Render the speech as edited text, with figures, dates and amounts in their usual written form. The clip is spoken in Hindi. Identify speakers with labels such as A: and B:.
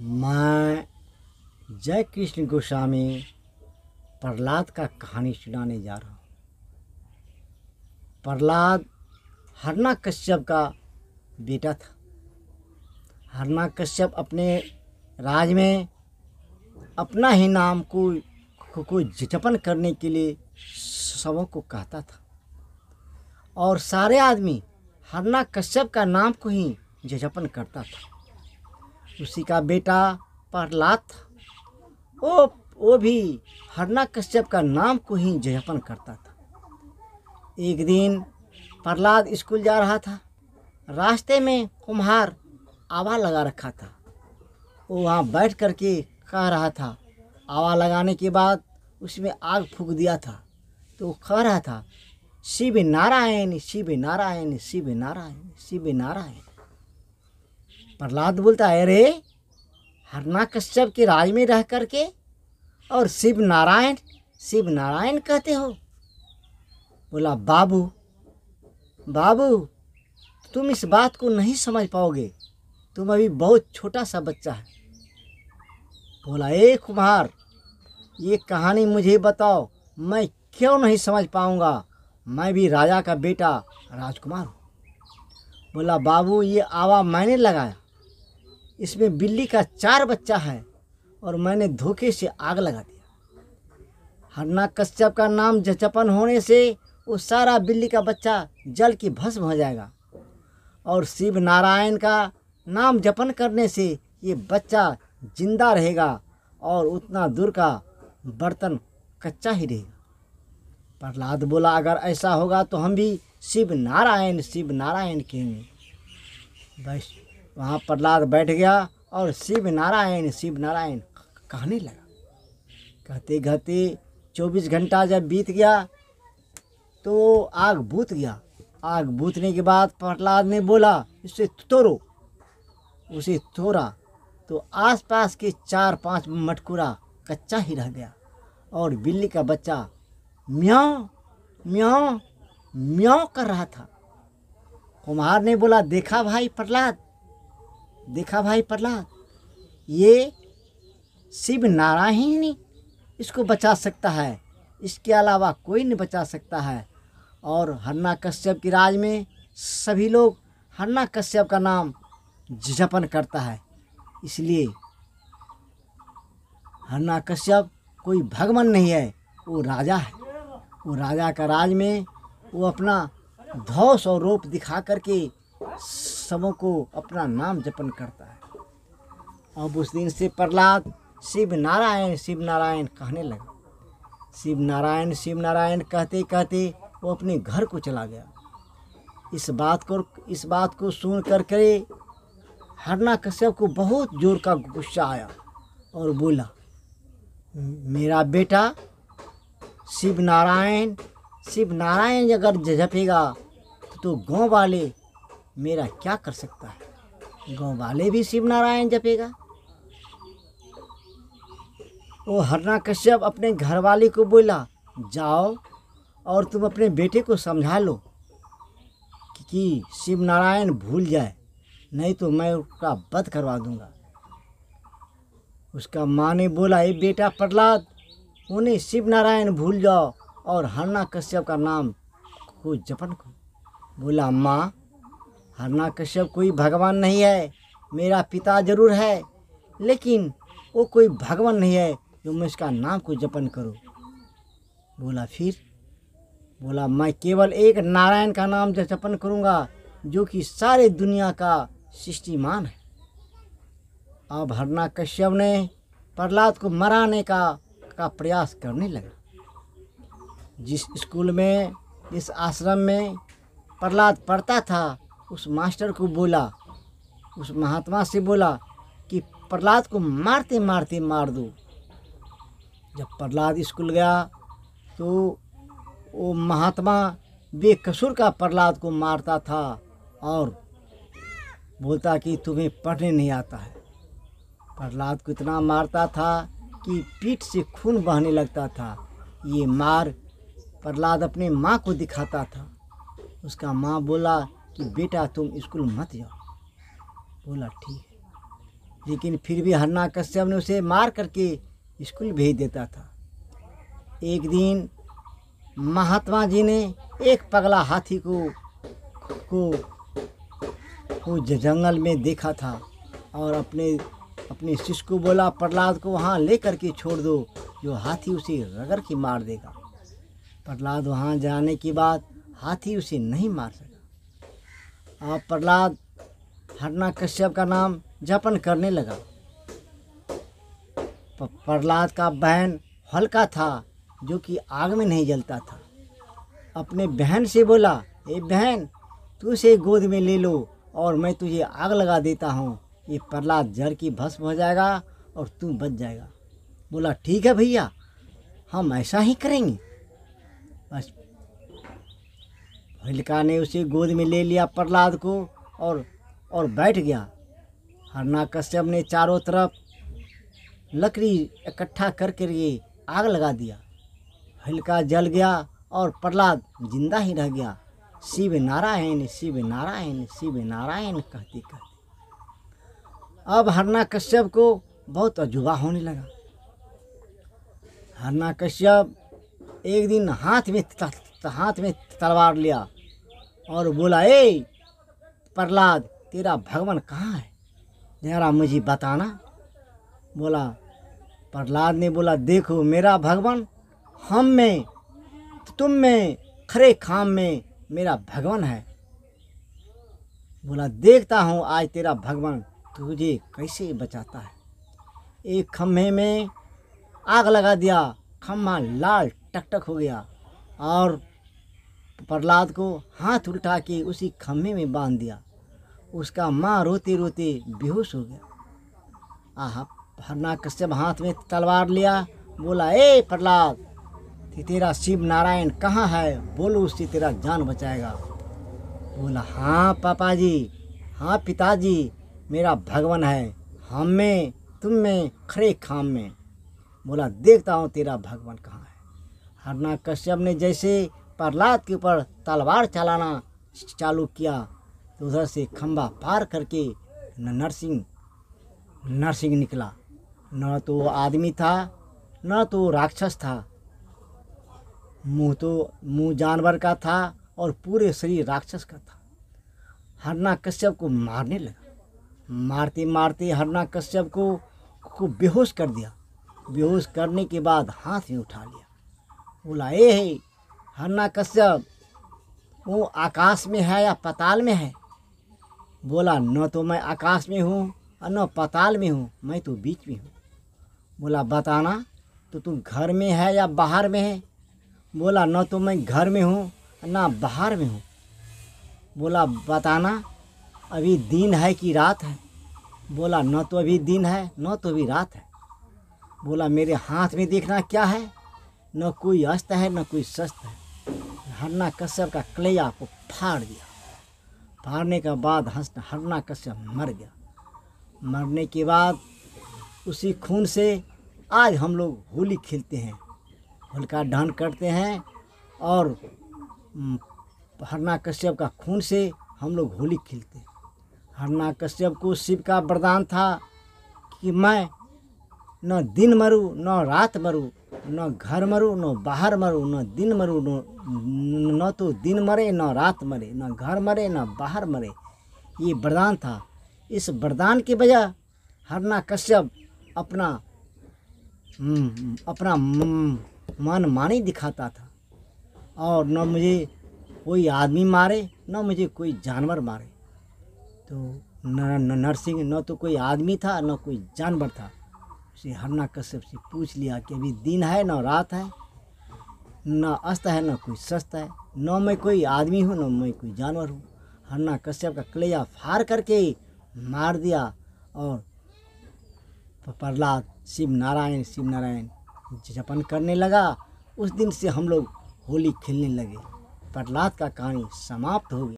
A: मैं जय कृष्ण गोस्वामी प्रहलाद का कहानी सुनाने जा रहा हूँ। प्रहलाद हिरण्यकश्यप का बेटा था। हिरण्यकश्यप अपने राज में अपना ही नाम को जपन करने के लिए सबों को कहता था और सारे आदमी हिरण्यकश्यप का नाम को ही जपन करता था। उसी का बेटा प्रहलाद था। वो भी हिरण्यकश्यप का नाम को ही जपन करता था। एक दिन प्रहलाद स्कूल जा रहा था। रास्ते में कुम्हार आवा लगा रखा था। वो वहाँ बैठ करके कह रहा था। आवा लगाने के बाद उसमें आग फूंक दिया था तो वो कह रहा था, शिव नारायण शिव नारायण शिव नारायण शिव नारायण। प्रहलाद बोलता है, अरे हिरण्यकश्यप के राज में रह करके और शिव नारायण कहते हो। बोला, बाबू तुम इस बात को नहीं समझ पाओगे, तुम अभी बहुत छोटा सा बच्चा है। बोला, ए कुम्हार, ये कहानी मुझे बताओ, मैं क्यों नहीं समझ पाऊंगा, मैं भी राजा का बेटा राजकुमार हूँ। बोला, बाबू ये आवा मैंने लगाया, इसमें बिल्ली का 4 बच्चा है और मैंने धोखे से आग लगा दिया। हिरण्यकश्यप का नाम जपन होने से वो सारा बिल्ली का बच्चा जल की भस्म हो जाएगा और शिव नारायण का नाम जपन करने से ये बच्चा जिंदा रहेगा और उतना दूर का बर्तन कच्चा ही रहेगा। प्रहलाद बोला, अगर ऐसा होगा तो हम भी शिव नारायण कहेंगे। बस वहाँ प्रहलाद बैठ गया और शिव नारायण कहने लगा। कहते कहते 24 घंटा जब बीत गया तो आग बुझ गया। आग बुझने के बाद प्रहलाद ने बोला, इसे तोड़ो। उसे तोड़ा तो आसपास के 4-5 मटकुरा कच्चा ही रह गया और बिल्ली का बच्चा म्याऊं म्याऊं म्याऊं कर रहा था। कुम्हार ने बोला, देखा भाई प्रहलाद, ये शिव नारायण ही इसको बचा सकता है, इसके अलावा कोई नहीं बचा सकता है। और हिरण्यकश्यप के राज में सभी लोग हिरण्यकश्यप का नाम जपन करता है, इसलिए हिरण्यकश्यप कोई भगवान नहीं है, वो राजा है। वो राजा का राज में वो अपना धौस और रूप दिखा करके सबों को अपना नाम जपन करता है। अब उस दिन से प्रहलाद शिव नारायण कहने लगा। शिव नारायण कहते कहते वो अपने घर को चला गया। इस बात को सुन करके हिरण्यकश्यप को बहुत जोर का गुस्सा आया और बोला, मेरा बेटा शिव नारायण अगर जपेगा तो गांव वाले मेरा क्या कर सकता है, गांव वाले भी शिव नारायण जपेगा। वो हिरण्यकश्यप अपने घरवाले को बोला, जाओ और तुम अपने बेटे को समझा लो कि शिव नारायण भूल जाए, नहीं तो मैं उसका वध करवा दूंगा। उसका माँ ने बोला, ये बेटा प्रहलाद, उन्हें शिव नारायण भूल जाओ और हिरण्यकश्यप का नाम को जपन करो। बोला, माँ, हिरण्यकश्यप कोई भगवान नहीं है, मेरा पिता जरूर है, लेकिन वो कोई भगवान नहीं है जो मैं इसका नाम को जपन करूं। बोला, फिर? बोला, मैं केवल एक नारायण का नाम जपन करूंगा जो कि सारे दुनिया का सृष्टिमान है। अब हिरण्यकश्यप ने प्रहलाद को मराने का प्रयास करने लगा। जिस स्कूल में, जिस आश्रम में प्रहलाद पढ़ता था, उस मास्टर को बोला, उस महात्मा से बोला कि प्रहलाद को मारते मारते मार दो। जब प्रहलाद स्कूल गया तो वो महात्मा बेकसूर का प्रहलाद को मारता था और बोलता कि तुम्हें पढ़ने नहीं आता है। प्रहलाद को इतना मारता था कि पीठ से खून बहने लगता था। ये मार प्रहलाद अपने माँ को दिखाता था। उसका माँ बोला कि बेटा तुम स्कूल मत जाओ। बोला, ठीक है। लेकिन फिर भी हिरण्यकश्यप ने उसे मार करके स्कूल भेज देता था। एक दिन महात्मा जी ने एक पगला हाथी को जंगल में देखा था और अपने शिष्य को बोला, प्रहलाद को वहाँ ले करके छोड़ दो, जो हाथी उसे रगड़ के मार देगा। प्रहलाद वहाँ जाने के बाद हाथी उसे नहीं मार सका। अब प्रहलाद हिरण्यकश्यप का नाम जपन करने लगा। प्रहलाद का बहन होलिका था, जो कि आग में नहीं जलता था। अपने बहन से बोला, ए बहन, तू उसे गोद में ले लो और मैं तुझे आग लगा देता हूँ। ये प्रहलाद जल की भस्म हो जाएगा और तू बच जाएगा। बोला, ठीक है भैया, हम ऐसा ही करेंगे। बस होलिका ने उसे गोद में ले लिया प्रहलाद को और बैठ गया। हिरण्यकश्यप ने चारों तरफ लकड़ी इकट्ठा करके आग लगा दिया। होलिका जल गया और प्रहलाद जिंदा ही रह गया। शिव नारायण शिव नारायण शिव नारायण कहते कहते। अब हिरण्यकश्यप को बहुत अजूबा होने लगा। हिरण्यकश्यप एक दिन हाथ में तलवार लिया और बोला, ए प्रहलाद, तेरा भगवान कहाँ है, जरा मुझे बताना। बोला, प्रहलाद ने बोला, देखो मेरा भगवान हम में, तुम में, खरे खाम में मेरा भगवान है। बोला, देखता हूँ आज तेरा भगवान तुझे कैसे बचाता है। एक खम्भे में आग लगा दिया, खम्भा लाल टकटक हो गया और प्रहलाद को हाथ उल्टा के उसी खम्भे में बांध दिया। उसका माँ रोते रोते बेहोश हो गया। हिरण्यकश्यप हाथ में तलवार लिया, बोला, ए प्रहलाद, तेरा शिव नारायण कहाँ है, बोलो, उससे तेरा जान बचाएगा। बोला, हाँ पापा जी, हाँ पिताजी, मेरा भगवान है हम में, तुम में, खरे खाम में। बोला, देखता हूँ तेरा भगवान कहाँ है। हिरण्यकश्यप ने जैसे प्रहलाद के ऊपर तलवार चलाना चालू किया तो उधर से खंभा पार करके नरसिंह निकला। न तो वो आदमी था, न तो राक्षस था। मुंह जानवर का था और पूरे शरीर राक्षस का था। हिरण्यकश्यप को मारने लगा। मारते मारते हिरण्यकश्यप को बेहोश कर दिया। बेहोश करने के बाद हाथ में उठा लिया। बोला, ए हिरण्यकश्यप, वो आकाश में है या पाताल में है। बोला, न तो मैं आकाश में हूँ और न पाताल में हूँ, मैं तो बीच में हूँ। बोला, बताना, तो तू घर में है या बाहर में है। बोला, न तो मैं घर में हूँ ना बाहर में हूँ। बोला, बताना, अभी दिन है कि रात है। बोला, न तो अभी दिन है न तो अभी रात है। बोला, मेरे हाथ में देखना क्या है, न कोई अस्त्र है न कोई शस्त्र है। हिरण्यकश्यप का कलेजा को फाड़ दिया। फाड़ने के बाद हिरण्यकश्यप मर गया। मरने के बाद उसी खून से आज हम लोग होली खेलते हैं, होलिका दहन करते हैं और हिरण्यकश्यप का खून से हम लोग होली खेलते हैं। हिरण्यकश्यप को शिव का वरदान था कि मैं न दिन मरूं न रात मरूं, न घर मरूं न बाहर मरूं, न दिन मरूं न तो दिन मरे न रात मरे, न घर मरे न बाहर मरे। ये वरदान था। इस वरदान की वजह हिरण्यकश्यप अपना मन मानी दिखाता था और न मुझे कोई आदमी मारे न मुझे कोई जानवर मारे। तो नरसिंह न तो कोई आदमी था न कोई जानवर था। उसे हिरण्यकश्यप से पूछ लिया कि अभी दिन है न रात है, न अस्त्र है न कोई शस्त्र है, न मैं कोई आदमी हूँ न मैं कोई जानवर हूँ। हिरण्यकश्यप का कलेजा फाड़ करके मार दिया और प्रहलाद शिव नारायण जपन करने लगा। उस दिन से हम लोग होली खेलने लगे। प्रहलाद का कहानी समाप्त हो गई।